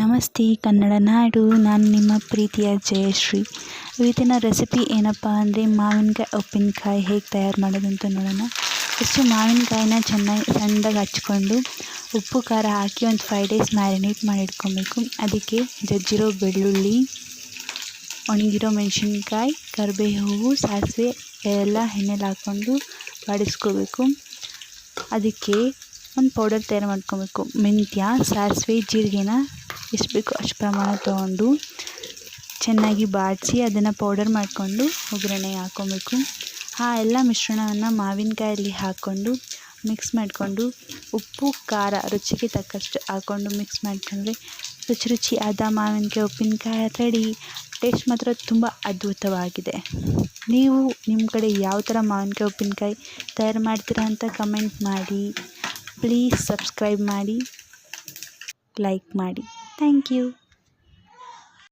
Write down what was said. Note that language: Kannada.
ನಮಸ್ತೆ ಕನ್ನಡ ನಾಡು, ನಾನು ನಿಮ್ಮ ಪ್ರೀತಿಯ ಜಯಶ್ರೀ. ಇವತ್ತಿನ ರೆಸಿಪಿ ಏನಪ್ಪ ಅಂದರೆ ಮಾವಿನಕಾಯಿ ಉಪ್ಪಿನಕಾಯಿ ಹೇಗೆ ತಯಾರು ಮಾಡೋದು ಅಂತ ನೋಡೋಣ. ಫಸ್ಟು ಮಾವಿನಕಾಯಿನ ಚೆನ್ನಾಗಿ ಸಣ್ಣದಾಗಿ ಹಚ್ಕೊಂಡು ಉಪ್ಪು ಖಾರ ಹಾಕಿ ಒಂದು 5 ಡೇಸ್ ಮ್ಯಾರಿನೇಟ್ ಮಾಡಿ ಇಟ್ಕೊಬೇಕು. ಅದಕ್ಕೆ ಜಜ್ಜಿರೋ ಬೆಳ್ಳುಳ್ಳಿ, ಒಣಗಿರೋ ಮೆಣಸಿನ್ಕಾಯಿ, ಕರಿಬೇವು, ಸಾಸಿವೆ ಎಲ್ಲ ಎಣ್ಣೆಲಿ ಹಾಕ್ಕೊಂಡು ಬಾಡಿಸ್ಕೋಬೇಕು. ಅದಕ್ಕೆ ಒಂದು ಪೌಡರ್ ತಯಾರು ಮಾಡ್ಕೊಬೇಕು. ಮೆಂತ್ಯ, ಸಾಸಿವೆ, ಜೀರಿಗೆನ ಎಷ್ಟು ಬೇಕೋ ಅಷ್ಟು ಪ್ರಮಾಣ ತೊಗೊಂಡು ಚೆನ್ನಾಗಿ ಬಾಡಿಸಿ ಅದನ್ನು ಪೌಡರ್ ಮಾಡಿಕೊಂಡು ಒಗ್ಗರಣೆಗೆ ಹಾಕ್ಕೊಬೇಕು. ಆ ಎಲ್ಲ ಮಿಶ್ರಣವನ್ನು ಮಾವಿನಕಾಯಲ್ಲಿ ಹಾಕ್ಕೊಂಡು ಮಿಕ್ಸ್ ಮಾಡಿಕೊಂಡು ಉಪ್ಪು ಖಾರ ರುಚಿಗೆ ತಕ್ಕಷ್ಟು ಹಾಕ್ಕೊಂಡು ಮಿಕ್ಸ್ ಮಾಡಿಕೊಂಡ್ರೆ ರುಚಿಯಾದ ಮಾವಿನಕಾಯಿ ಉಪ್ಪಿನಕಾಯಿ ರೆಡಿ. ಟೇಸ್ಟ್ ಮಾತ್ರ ತುಂಬ ಅದ್ಭುತವಾಗಿದೆ. ನೀವು ನಿಮ್ಮ ಕಡೆ ಯಾವ ಥರ ಮಾವಿನಕಾಯಿ ಉಪ್ಪಿನಕಾಯಿ ತಯಾರು ಮಾಡ್ತೀರಾ ಅಂತ ಕಮೆಂಟ್ ಮಾಡಿ. ಪ್ಲೀಸ್ ಸಬ್ಸ್ಕ್ರೈಬ್ ಮಾಡಿ, ಲೈಕ್ ಮಾಡಿ. Thank you.